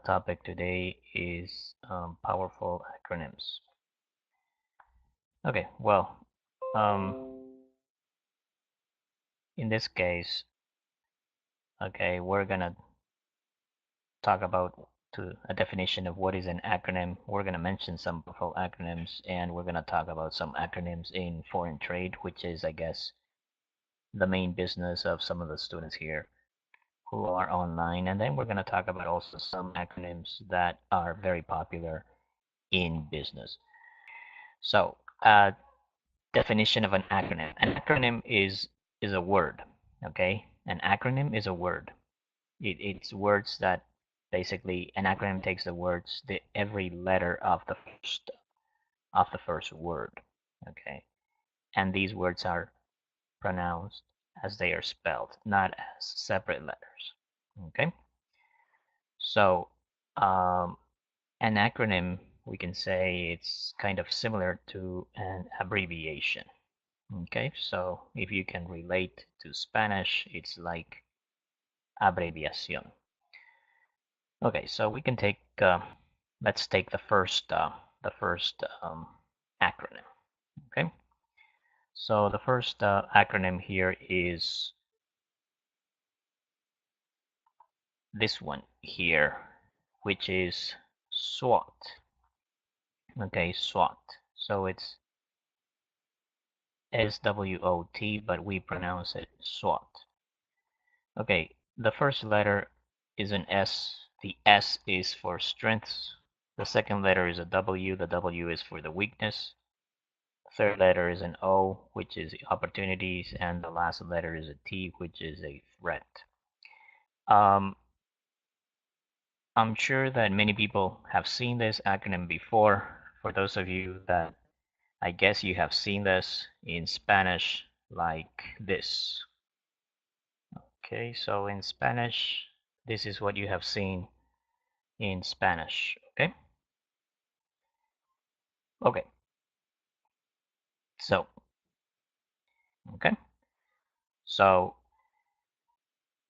topic today is powerful acronyms. Okay, well, in this case, okay, we're gonna talk about a definition of what is an acronym. We're gonna mention some powerful acronyms, and we're gonna talk about some acronyms in foreign trade, which is, I guess, the main business of some of the students here who are online. And then we're gonna talk about also some acronyms that are very popular in business. So, definition of an acronym. An acronym is a word. Okay, an acronym is a word. It's words that basically an acronym takes the words the every letter of the first word. Okay, and these words are pronounced as they are spelled, not as separate letters. Okay, so an acronym, we can say it's kind of similar to an abbreviation. Okay, so if you can relate to Spanish, it's like abreviación. Okay, so we can take, let's take the first acronym. Okay, so the first acronym here is this one here, which is SWOT. Okay, SWOT. So it's SWOT, but we pronounce it SWOT. Okay, the first letter is an S. The S is for strengths. The second letter is a W. The W is for the weakness. The third letter is an O, which is opportunities, and the last letter is a T, which is a threat. Um, I'm sure that many people have seen this acronym before. For those of you that I guess you have seen this in Spanish like this. Okay, so in Spanish, this is what you have seen in Spanish. Okay. Okay. So, okay. So,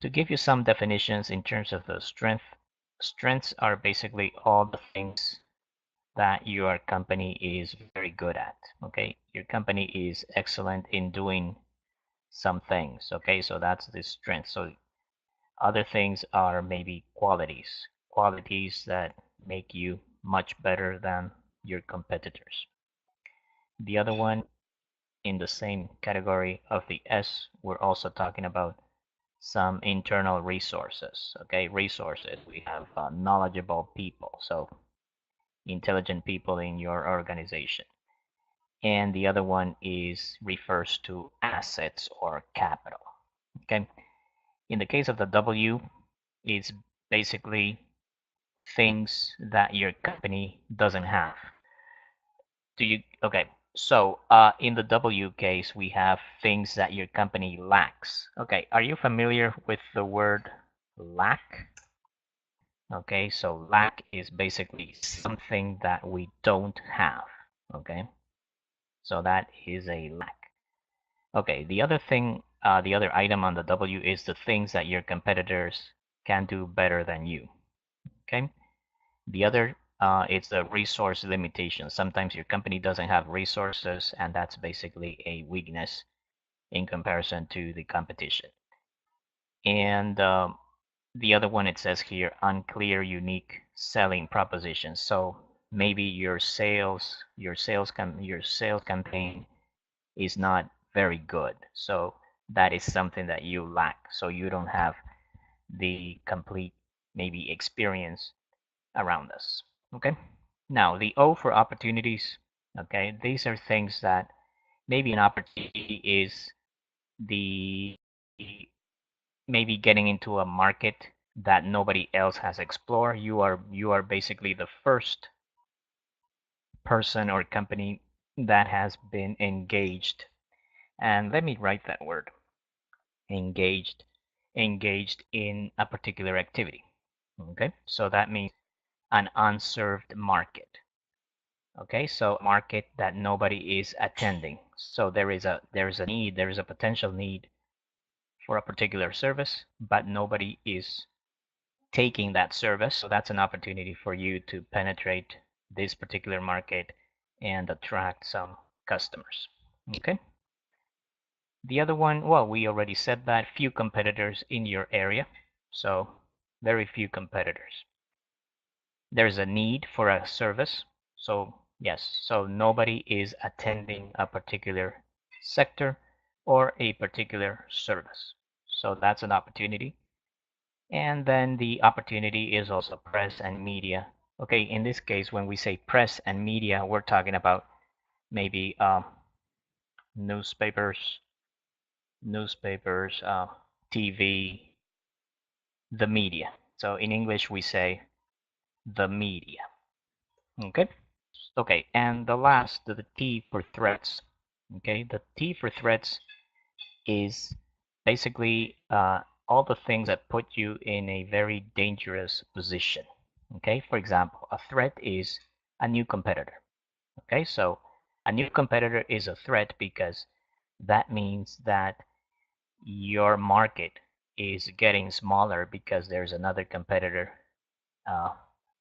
to give you some definitions in terms of the strengths are basically all the things that your company is very good at. Okay. Your company is excellent in doing some things. Okay. So that's the strength. So other things are maybe qualities that make you much better than your competitors. The other one in the same category of the S, we're also talking about some internal resources. Okay, resources. We have knowledgeable people, so intelligent people in your organization. And the other one is refers to assets or capital. Okay, in the case of the W, it's basically things that your company doesn't have. Do you okay? So in the W case, we have things that your company lacks. Okay, are you familiar with the word lack? Okay, so lack is basically something that we don't have. Okay, so that is a lack. Okay, the other thing, the other item on the W is the things that your competitors can do better than you. Okay, the other, it's the resource limitation. Sometimes your company doesn't have resources, and that's basically a weakness in comparison to the competition. And the other one, it says here, unclear, unique selling propositions. So maybe your sales campaign is not very good. So that is something that you lack. So you don't have the complete maybe experience around us. Okay. Now the O for opportunities. Okay, these are things that maybe an opportunity is the maybe getting into a market that nobody else has explored. You are basically the first person or company that has been engaged. And let me write that word. Engaged. Engaged in a particular activity. Okay? So that means an unserved market. Okay, so market that nobody is attending. So there is a need, there is a potential need for a particular service, but nobody is taking that service. So that's an opportunity for you to penetrate this particular market and attract some customers. Okay. The other one, well, we already said that few competitors in your area. So very few competitors. There's a need for a service. So yes, so nobody is attending a particular sector or a particular service. So that's an opportunity. And then the opportunity is also press and media. Okay, in this case, when we say press and media, we're talking about maybe newspapers, TV, the media. So in English, we say the media. Okay. Okay, and the last, the T for threats. Okay, the T for threats is basically all the things that put you in a very dangerous position. Okay, for example, a threat is a new competitor. Okay, so a new competitor is a threat because that means that your market is getting smaller because there's another competitor. Uh,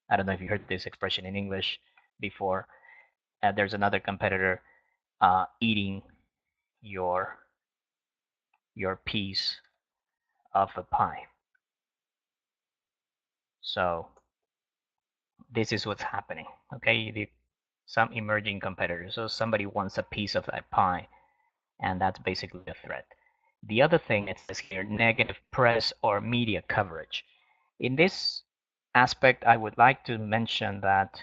I don't know if you heard this expression in English before. There's another competitor eating your your piece of a pie. So this is what's happening. Okay, some emerging competitors. So somebody wants a piece of that pie, and that's basically a threat. The other thing it says here, negative press or media coverage. In this aspect, I would like to mention that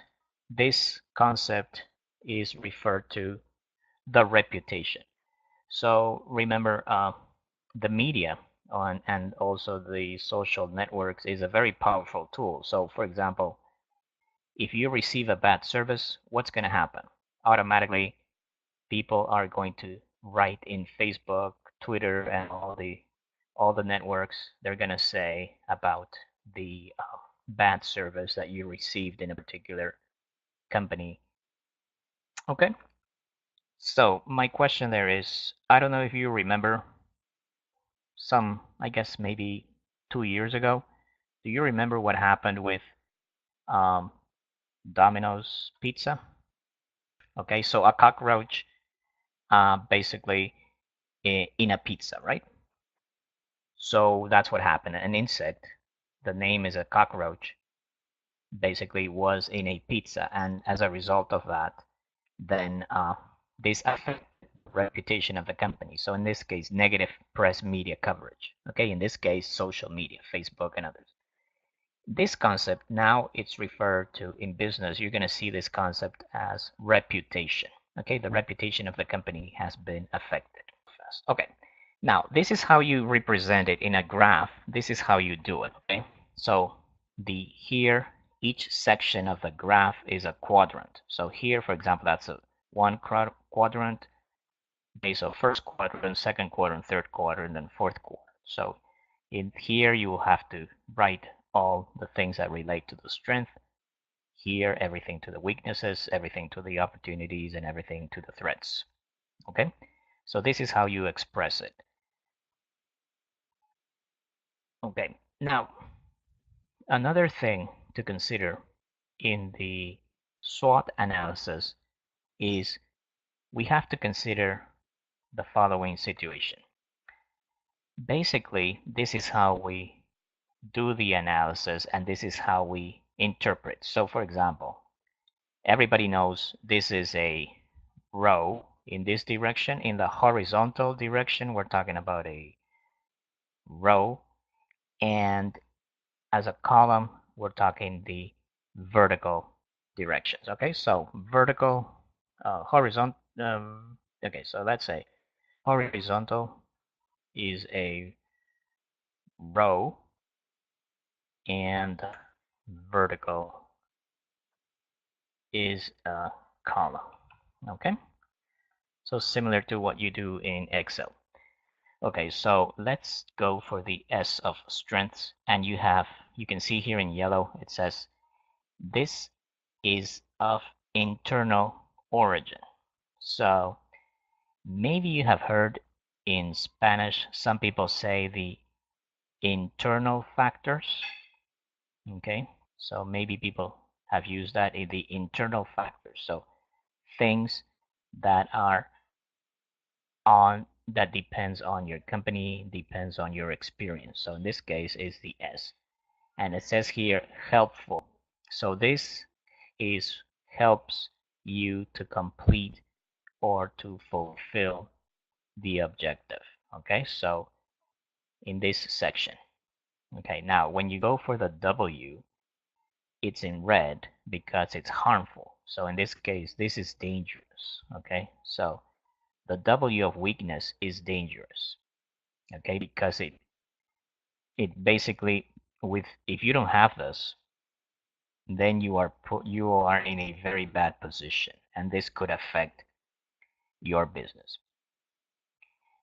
this concept is referred to the reputation. So remember, the media and also the social networks is a very powerful tool. So for example, if you receive a bad service, what's going to happen? Automatically, people are going to write in Facebook, Twitter, and all the networks. They're going to say about the bad service that you received in a particular company. Okay. So my question there is, I don't know if you remember I guess maybe 2 years ago. Do you remember what happened with um, Domino's Pizza? Okay, so a cockroach basically in a pizza, right? So that's what happened. An insect, the name is a cockroach, basically was in a pizza, and as a result of that, then this affected the reputation of the company. So in this case, negative press media coverage. Okay, in this case, social media, Facebook and others. This concept now it's referred to in business. You're going to see this concept as reputation. Okay, the reputation of the company has been affected. Okay, now this is how you represent it in a graph. This is how you do it. Okay, so here each section of the graph is a quadrant. So here, for example, that's a one quadrant. Okay, so first quadrant, second quadrant, third quadrant, and fourth quadrant. So in here you will have to write all the things that relate to the strength. Here, everything to the weaknesses, everything to the opportunities, and everything to the threats. Okay, so this is how you express it. Okay, now another thing to consider in the SWOT analysis is we have to consider the following situation. Basically, this is how we do the analysis and this is how we interpret. So for example, everybody knows this is a row in this direction. In the horizontal direction, we're talking about a row, and as a column, we're talking the vertical directions. Okay, so vertical, horizontal. Okay, so let's say horizontal is a row and vertical is a column. Okay, so similar to what you do in Excel. Okay, so let's go for the S of strengths, and you can see here in yellow it says this is of internal origin. So maybe you have heard in Spanish some people say the internal factors. Okay, so maybe people have used that in the internal factors. So things that are on that depends on your company, depends on your experience. So in this case is the S. And it says here helpful. So this is helps you to complete or to fulfill the objective. Okay, so in this section. Okay, now when you go for the W, it's in red because it's harmful. So in this case, this is dangerous. Okay, so the W of weakness is dangerous. Okay, because it basically with if you don't have this, then you are in a very bad position, and this could affect your business.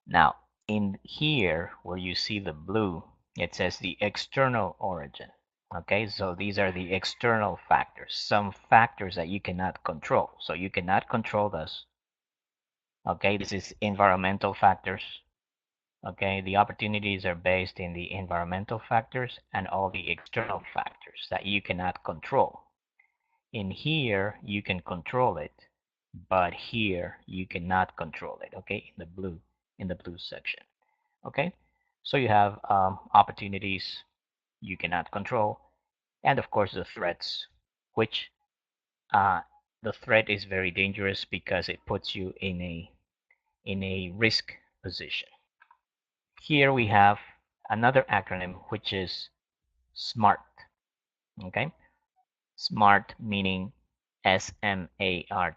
Now, in here where you see the blue, it says the external origin. Okay, so these are the external factors, some factors that you cannot control. So you cannot control this. Okay, this is environmental factors. Okay, the opportunities are based in the environmental factors and all the external factors that you cannot control. In here, you can control it, but here you cannot control it. Okay, in the blue section. Okay, so you have opportunities you cannot control, and of course the threats, which uh, the threat is very dangerous because it puts you in a risk position. Here we have another acronym which is SMART. Okay, SMART meaning SMART.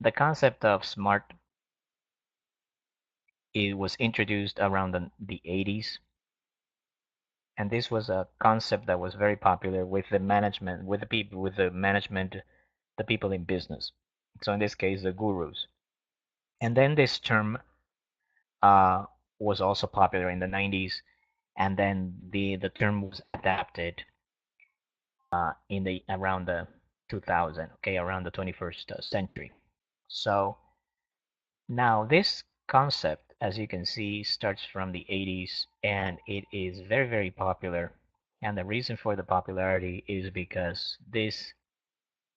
The concept of SMART, it was introduced around the 80s, and this was a concept that was very popular with the management, with the people, with the management, the people in business. So in this case, the gurus. And then this term uh, was also popular in the 90s, and then the term was adapted in the around the 2000, okay, around the 21st century. So now this concept, as you can see, starts from the 80s, and it is very, very popular. And the reason for the popularity is because this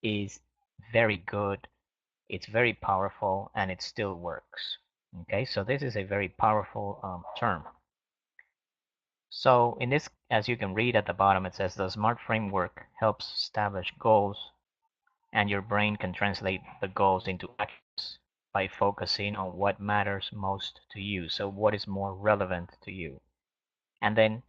is very good, it's very powerful, and it still works. Okay, so this is a very powerful term. So in this, as you can read at the bottom, it says the SMART framework helps establish goals, and your brain can translate the goals into actions by focusing on what matters most to you. So what is more relevant to you? And then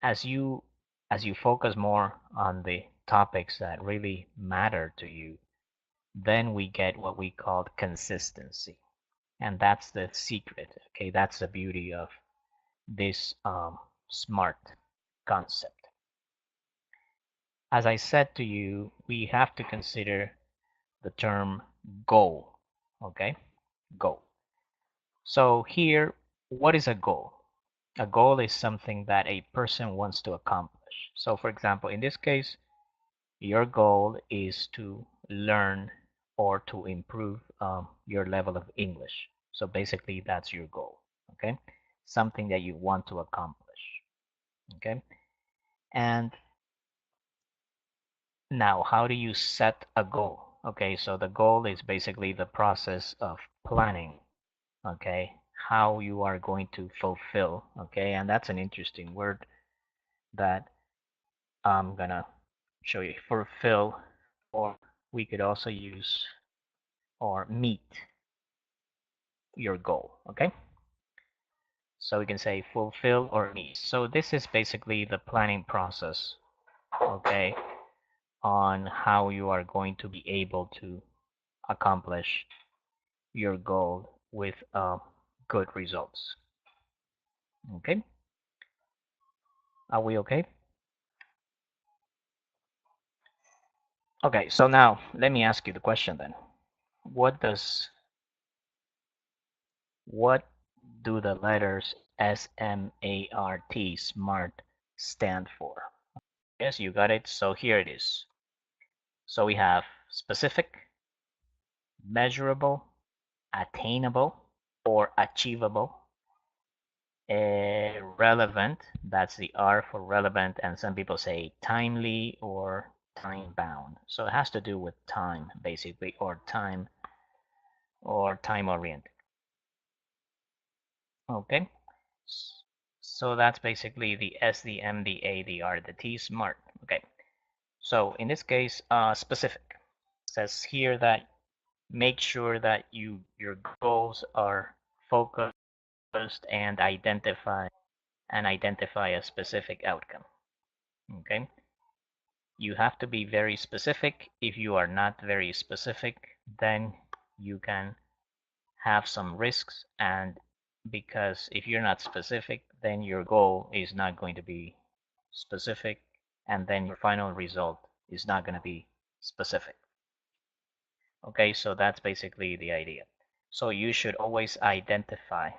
as you as you focus more on the topics that really matter to you, then we get what we call consistency. And that's the secret. Okay, that's the beauty of this SMART concept. As I said to you, we have to consider the term goal. Okay, goal. So here, what is a goal? A goal is something that a person wants to accomplish. So for example, in this case, your goal is to learn or to improve your level of English. So basically, that's your goal. Okay, something that you want to accomplish. Okay, and now how do you set a goal? Okay, so the goal is basically the process of planning. Okay, how you are going to fulfill. Okay, and that's an interesting word that I'm gonna show you. Fulfill, or we could also use or meet your goal. Okay, so we can say fulfill or meet. So this is basically the planning process. Okay, on how you are going to be able to accomplish your goal with good results. Okay, are we okay? Okay, so now let me ask you the question then. What does what do the letters SMART SMART stand for? Yes, you got it. So here it is. So we have specific, measurable, attainable or achievable, Relevant, that's the R for relevant, and some people say timely or time bound. So it has to do with time, basically, or time oriented. Okay. So that's basically the S, the M, the A, the R, the T, smart. Okay. So in this case, specific. It says here that make sure that your goals are focused and identify a specific outcome. Okay. You have to be very specific. If you are not very specific, then you can have some risks, and because if you're not specific, then your goal is not going to be specific, and then your final result is not going to be specific. Okay, so that's basically the idea. So you should always identify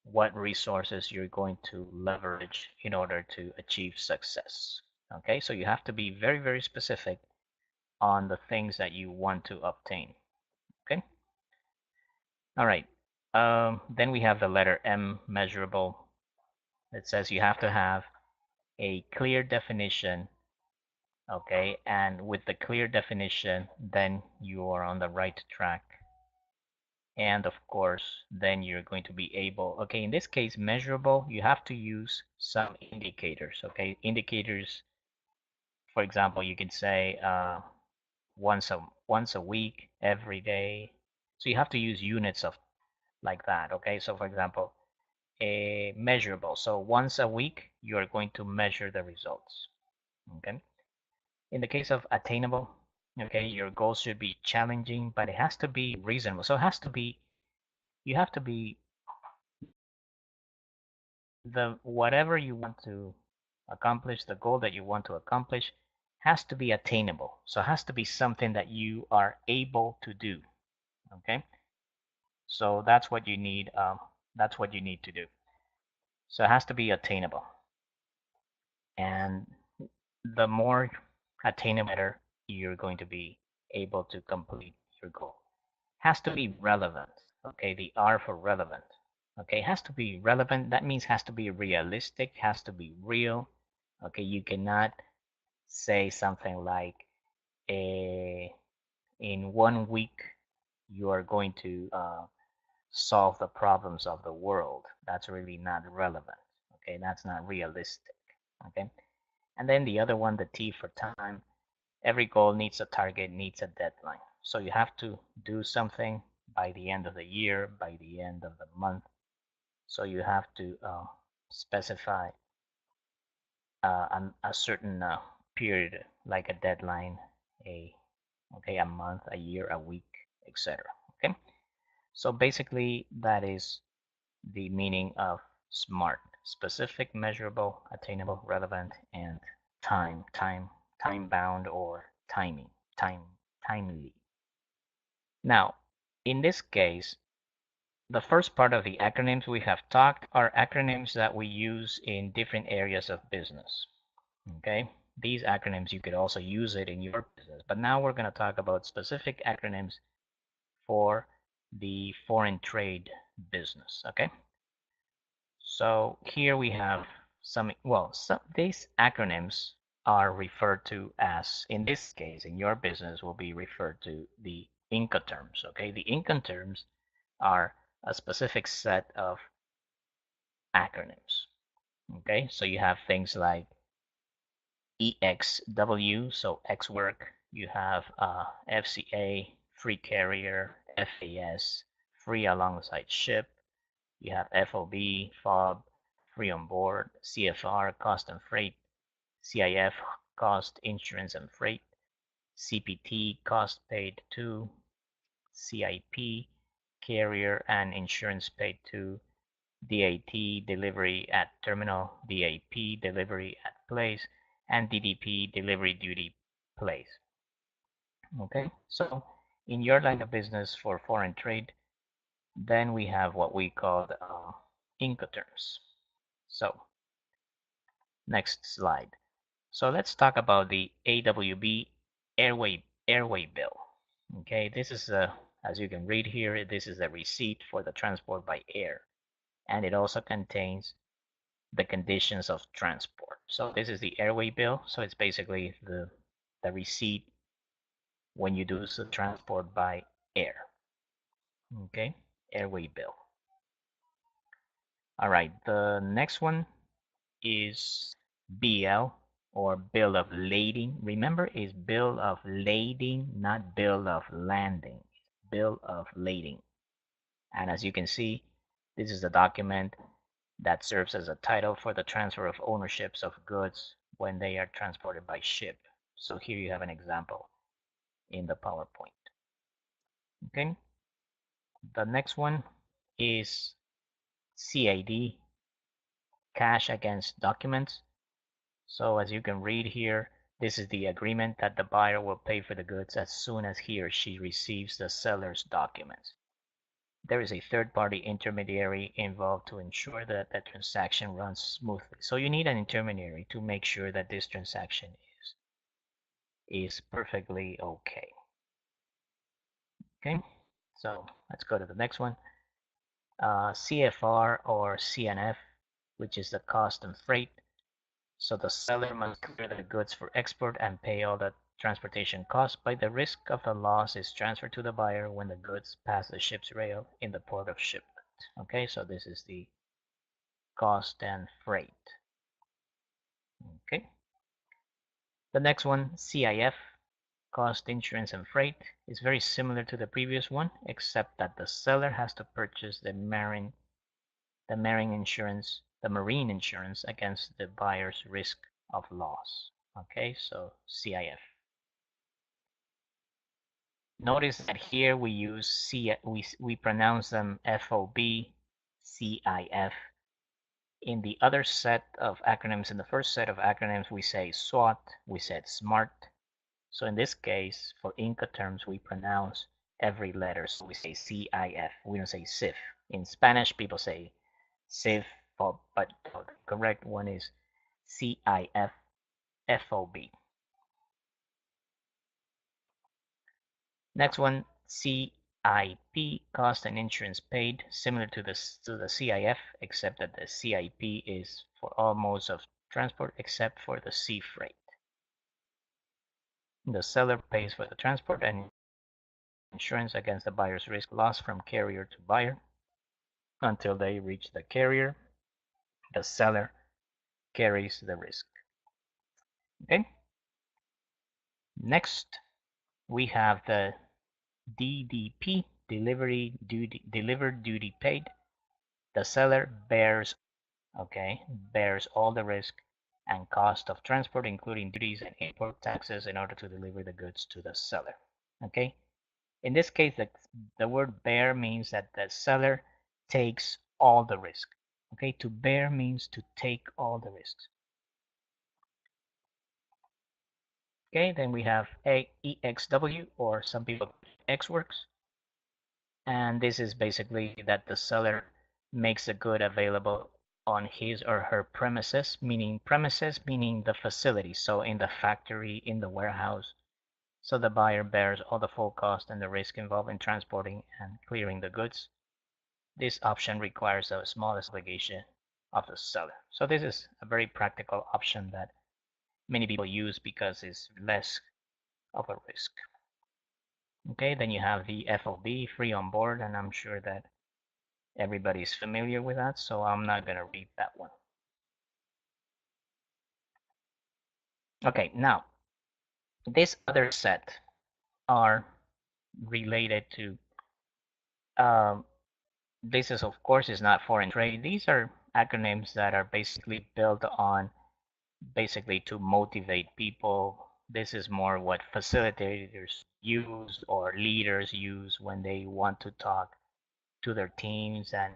what resources you're going to leverage in order to achieve success. Okay, so you have to be very, very specific on the things that you want to obtain. Okay, all right. Then we have the letter M, measurable. It says you have to have a clear definition. Okay, and with the clear definition, then you are on the right track. And of course, then you're going to be able, okay, in this case, measurable, you have to use some indicators. Okay, indicators, for example, you could say once a week, every day. So you have to use units of like that. Okay, so for example, a measurable. So once a week, you are going to measure the results. Okay. In the case of attainable, okay, your goal should be challenging, but it has to be reasonable. So it has to be, you have to be the whatever you want to accomplish, the goal that you want to accomplish has to be attainable. So it has to be something that you are able to do. Okay. So that's what you need. That's what you need to do. So it has to be attainable. And the more attainable, better you're going to be able to complete your goal. Has to be relevant. Okay, the R for relevant. Okay, has to be relevant. That means has to be realistic, has to be real. Okay, you cannot say something like in 1 week you are going to solve the problems of the world. That's really not relevant. Okay, that's not realistic. Okay, and then the other one, the T for time. Every goal needs a target, needs a deadline. So you have to do something by the end of the year, by the end of the month. So you have to specify a certain period, like a deadline, a okay, a month, a year, a week, etc. Okay. So basically, that is the meaning of SMART: specific, measurable, attainable, relevant, and time bound or timely. Now, in this case, the first part of the acronyms we have talked are acronyms that we use in different areas of business. Okay, these acronyms you could also use it in your business, but now we're going to talk about specific acronyms for the foreign trade business. Okay, so here we have these acronyms are referred to as, in this case, in your business, will be referred to the Incoterms. Okay, the Incoterms are a specific set of acronyms. Okay, so you have things like EXW, so X work. You have FCA, free carrier, FAS, free alongside ship. You have FOB, FOB, free on board, CFR, cost and freight, CIF, cost, insurance and freight, CPT, cost paid to, CIP, carrier and insurance paid to, DAT, delivery at terminal, DAP, delivery at place, and DDP, delivery duty place. Okay, so in your line of business for foreign trade, then we have what we call the Incoterms. So next slide. So let's talk about the AWB airway bill. Okay, this is as you can read here, this is a receipt for the transport by air, and it also contains the conditions of transport. So this is the airway bill. So it's basically the receipt when you do the transport by air. Okay, airway bill. All right, the next one is BL or bill of lading. Remember, is bill of lading, not bill of landing. Bill of lading. And as you can see, this is the document that serves as a title for the transfer of ownerships of goods when they are transported by ship. So here you have an example in the PowerPoint. Okay. The next one is CAD, cash against documents. So as you can read here, this is the agreement that the buyer will pay for the goods as soon as he or she receives the seller's documents. There is a third-party intermediary involved to ensure that the transaction runs smoothly. So you need an intermediary to make sure that this transaction is perfectly okay. Okay, so let's go to the next one. CFR or CNF, which is the cost and freight. So the seller must clear the goods for export and pay all the transportation costs, but the risk of the loss is transferred to the buyer when the goods pass the ship's rail in the port of shipment. Okay, so this is the cost and freight. Okay. The next one, CIF, cost, insurance, and freight, is very similar to the previous one, except that the seller has to purchase the marine insurance against the buyer's risk of loss. Okay, so CIF. Notice that here we use we pronounce them FOB, CIF. In the other set of acronyms, in the first set of acronyms, we say SWOT, we said SMART. So in this case, for Incoterms, we pronounce every letter. So we say CIF. We don't say CIF. In Spanish, people say CIF, but the correct one is CIF, FOB. Next one, CIP, cost and insurance paid, similar to the CIF, except that the CIP is for all modes of transport except for the sea freight. The seller pays for the transport and insurance against the buyer's risk loss from carrier to buyer until they reach the carrier. The seller carries the risk. Okay. Next, we have the DDP, delivered duty paid. The seller bears all the risk and cost of transport, including duties and import taxes, in order to deliver the goods to the seller. Okay. In this case, the word bear means that the seller takes all the risk. Okay, to bear means to take all the risks. Okay, then we have EXW, or some people X works. And this is basically that the seller makes a good available on his or her premises meaning the facility, so in the factory, in the warehouse. So the buyer bears all the full cost and the risk involved in transporting and clearing the goods. This option requires the smallest obligation of the seller. So this is a very practical option that many people use because it's less of a risk. Okay, then you have the FOB, free on board, and I'm sure that everybody's familiar with that, so I'm not going to read that one. Okay, now, this other set are related to, this is, of course, is not foreign trade. These are acronyms that are basically built on, basically to motivate people. This is more what facilitators use or leaders use when they want to talk to their teams and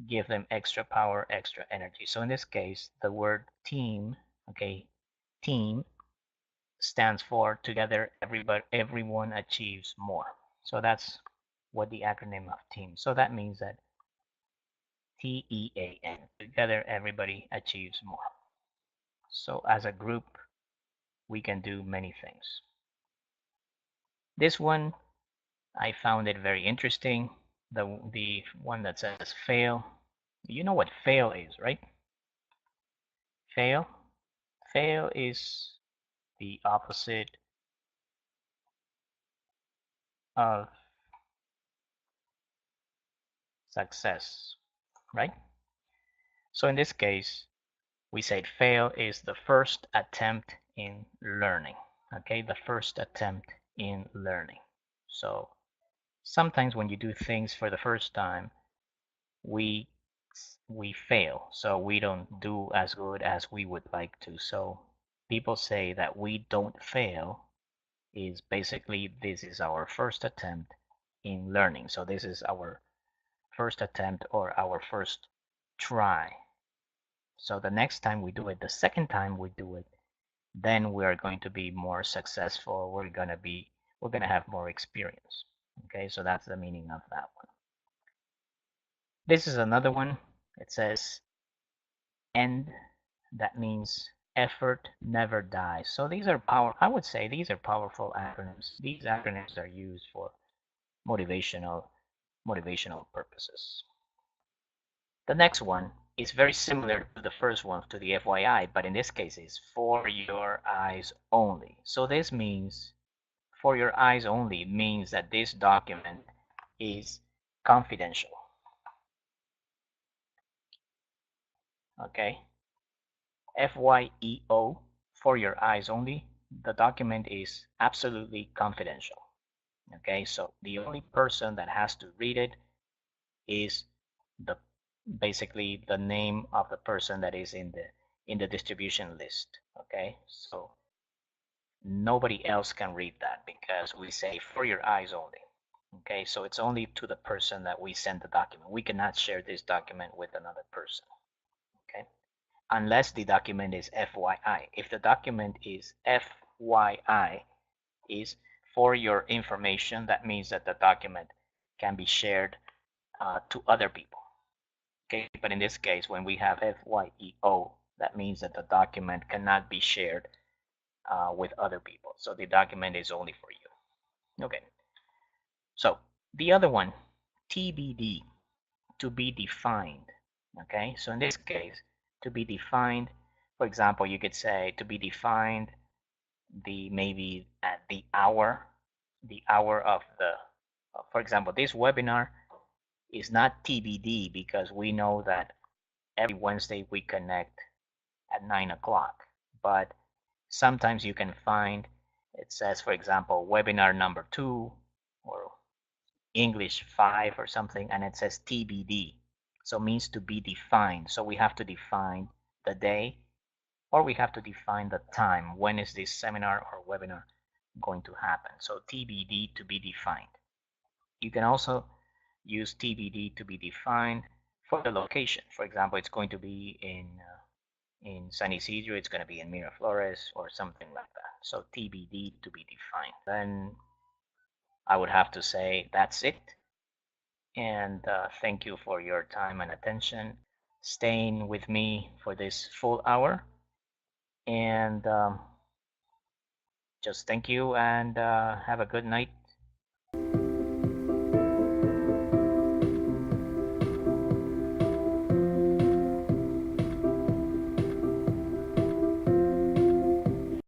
give them extra power, extra energy. So in this case, the word team, okay, team stands for together everyone achieves more. So that's what the acronym of team. So that means that TEAN, together everybody achieves more. So as a group, we can do many things. This one, I found it very interesting. The one that says fail. You know what fail is, right? Fail. Fail is the opposite of success, right? So in this case, we said fail is the first attempt in learning. Okay, the first attempt in learning. So sometimes when you do things for the first time, we we fail. So we don't do as good as we would like to. So people say that we don't fail is basically this is our first attempt in learning. So this is our first attempt or our first try. So the next time we do it, the second time we do it, then we are going to be more successful. We're gonna have more experience. Okay, so that's the meaning of that one. This is another one. It says end. That means effort never dies. So these are I would say these are powerful acronyms. These acronyms are used for motivational motivational purposes. The next one is very similar to the first one, to the FYI, but in this case is for your eyes only. So this means for your eyes only means that this document is confidential. Okay? FYEO, for your eyes only, the document is absolutely confidential. Okay, so the only person that has to read it is the basically the name of the person that is in the distribution list. Okay, so nobody else can read that because we say for your eyes only. Okay, so it's only to the person that we send the document. We cannot share this document with another person. Okay, unless the document is FYI. If the document is FYI, is for your information, that means that the document can be shared to other people. Okay, but in this case, when we have FYEO, that means that the document cannot be shared with other people. So the document is only for you. Okay, so the other one, TBD, to be defined. Okay, so in this case, to be defined, for example, you could say to be defined the maybe at the hour of the, for example, this webinar is not TBD because we know that every Wednesday we connect at 9 o'clock. But sometimes you can find it says, for example, webinar number 2 or English 5 or something, and it says TBD. So it means to be defined. So we have to define the day or we have to define the time. When is this seminar or webinar going to happen? So TBD, to be defined. You can also use TBD, to be defined, for the location. For example, it's going to be in San Isidro, it's going to be in Miraflores or something like that. So TBD, to be defined. Then I would have to say that's it. And thank you for your time and attention, staying with me for this full hour. And just thank you and have a good night.